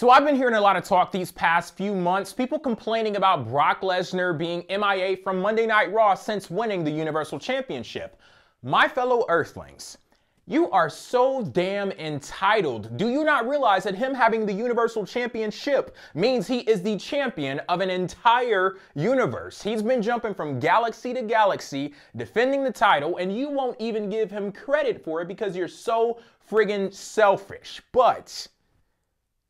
So I've been hearing a lot of talk these past few months, people complaining about Brock Lesnar being MIA from Monday Night Raw since winning the Universal Championship. My fellow Earthlings, you are so damn entitled. Do you not realize that him having the Universal Championship means he is the champion of an entire universe? He's been jumping from galaxy to galaxy, defending the title, and you won't even give him credit for it because you're so friggin' selfish. But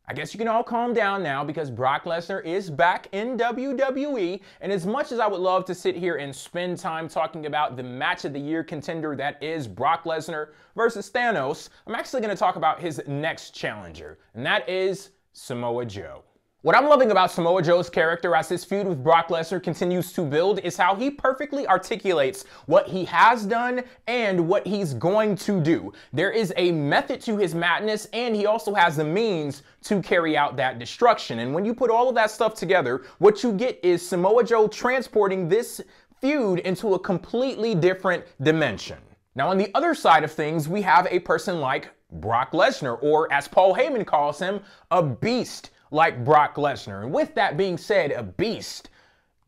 I guess you can all calm down now because Brock Lesnar is back in WWE, and as much as I would love to sit here and spend time talking about the match of the year contender that is Brock Lesnar versus Thanos, I'm actually going to talk about his next challenger, and that is Samoa Joe. What I'm loving about Samoa Joe's character as his feud with Brock Lesnar continues to build is how he perfectly articulates what he has done and what he's going to do. There is a method to his madness, and he also has the means to carry out that destruction. And when you put all of that stuff together, what you get is Samoa Joe transporting this feud into a completely different dimension. Now, on the other side of things, we have a person like Brock Lesnar, or as Paul Heyman calls him, a beast like Brock Lesnar. And with that being said, a beast,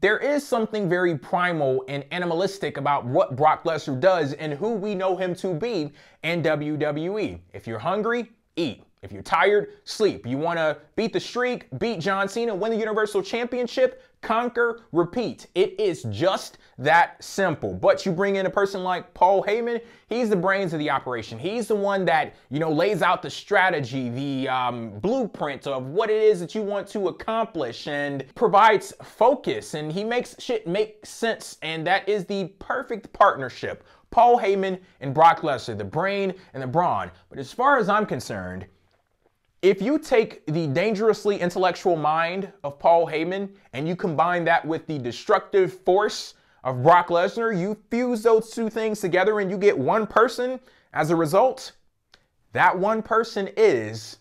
there is something very primal and animalistic about what Brock Lesnar does and who we know him to be in WWE. If you're hungry, eat. If you're tired, sleep. You want to beat the streak, beat John Cena, win the Universal Championship, conquer, repeat. It is just that simple. But you bring in a person like Paul Heyman, he's the brains of the operation. He's the one that, lays out the strategy, the blueprint of what it is that you want to accomplish and provides focus, and he makes shit make sense, and that is the perfect partnership. Paul Heyman and Brock Lesnar, the brain and the brawn. But as far as I'm concerned, if you take the dangerously intellectual mind of Paul Heyman and you combine that with the destructive force of Brock Lesnar, you fuse those two things together and you get one person as a result. That one person is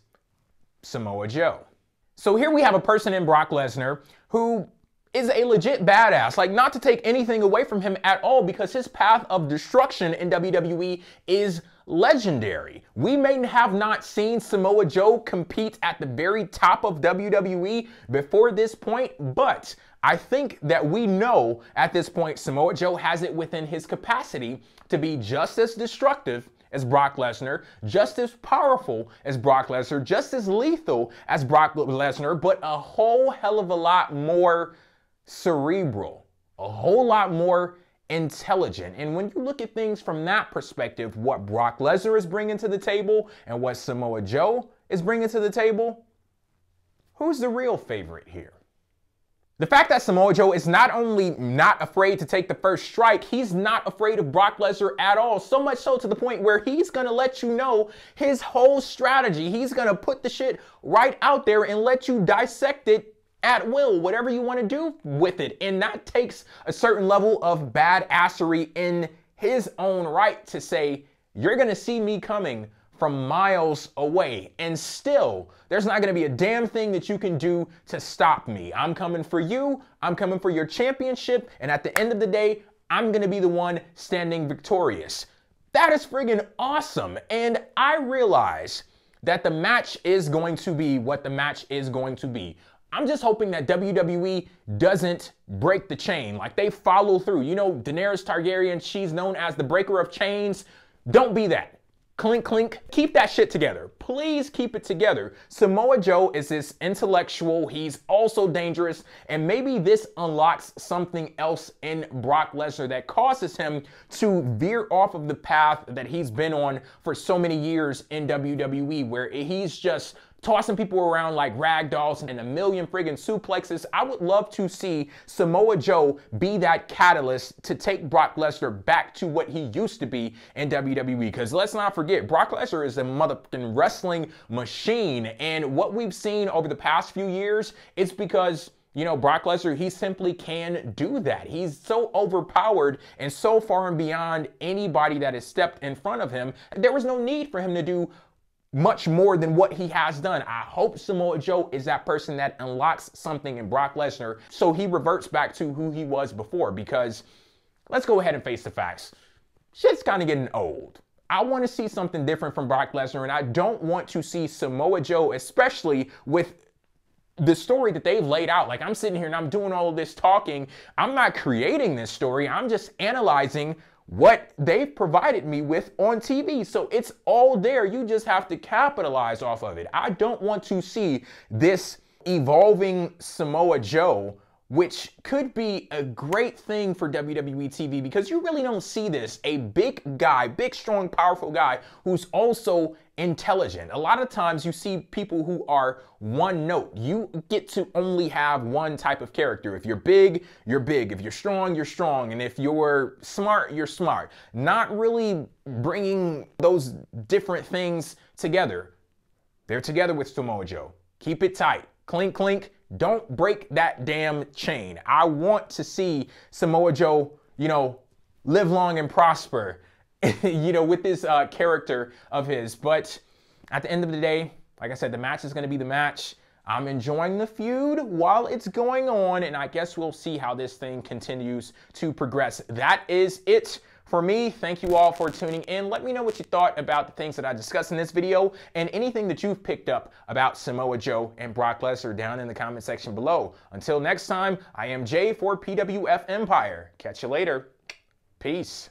Samoa Joe. So here we have a person in Brock Lesnar who is a legit badass, like not to take anything away from him at all because his path of destruction in WWE is legendary. We may have not seen Samoa Joe compete at the very top of WWE before this point, but I think that we know at this point Samoa Joe has it within his capacity to be just as destructive as Brock Lesnar, just as powerful as Brock Lesnar, just as lethal as Brock Lesnar, but a whole hell of a lot more cerebral, a whole lot more intelligent. And when you look at things from that perspective, what Brock Lesnar is bringing to the table and what Samoa Joe is bringing to the table, who's the real favorite here? The fact that Samoa Joe is not only not afraid to take the first strike, he's not afraid of Brock Lesnar at all. So much so to the point where he's going to let you know his whole strategy. He's going to put the shit right out there and let you dissect it at will, whatever you want to do with it. And that takes a certain level of badassery in his own right to say, you're going to see me coming from miles away, and still, there's not going to be a damn thing that you can do to stop me. I'm coming for you. I'm coming for your championship. And at the end of the day, I'm going to be the one standing victorious. That is friggin' awesome. And I realize that the match is going to be what the match is going to be. I'm just hoping that WWE doesn't break the chain, like they follow through. You know, Daenerys Targaryen, she's known as the breaker of chains. Don't be that. Clink, clink. Keep that shit together. Please keep it together. Samoa Joe is this intellectual. He's also dangerous. And maybe this unlocks something else in Brock Lesnar that causes him to veer off of the path that he's been on for so many years in WWE, where he's just tossing people around like rag dolls and a million friggin' suplexes. I would love to see Samoa Joe be that catalyst to take Brock Lesnar back to what he used to be in WWE. Because let's not forget, Brock Lesnar is a motherfucking wrestling machine. And what we've seen over the past few years, it's because, you know, Brock Lesnar, he simply can do that. He's so overpowered and so far and beyond anybody that has stepped in front of him. There was no need for him to do much more than what he has done. I hope Samoa Joe is that person that unlocks something in Brock Lesnar so he reverts back to who he was before, because let's go ahead and face the facts. Shit's kind of getting old. I want to see something different from Brock Lesnar, and I don't want to see Samoa Joe, especially with the story that they've laid out. Like, I'm sitting here and I'm doing all of this talking. I'm not creating this story. I'm just analyzing what they've provided me with on TV. So it's all there. You just have to capitalize off of it. I don't want to see this evolving Samoa Joe, which could be a great thing for WWE TV, because you really don't see this. A big guy, big, strong, powerful guy who's also intelligent. A lot of times you see people who are one note. You get to only have one type of character. If you're big, you're big. If you're strong, you're strong. And if you're smart, you're smart. Not really bringing those different things together. They're together with Samoa Joe. Keep it tight. Clink, clink. Don't break that damn chain. I want to see Samoa Joe, live long and prosper, with this character of his. But at the end of the day, like I said, the match is going to be the match. I'm enjoying the feud while it's going on, and I guess we'll see how this thing continues to progress. That is it for me. Thank you all for tuning in. Let me know what you thought about the things that I discussed in this video and anything that you've picked up about Samoa Joe and Brock Lesnar down in the comment section below. Until next time, I am Jay for PWF Empire. Catch you later. Peace.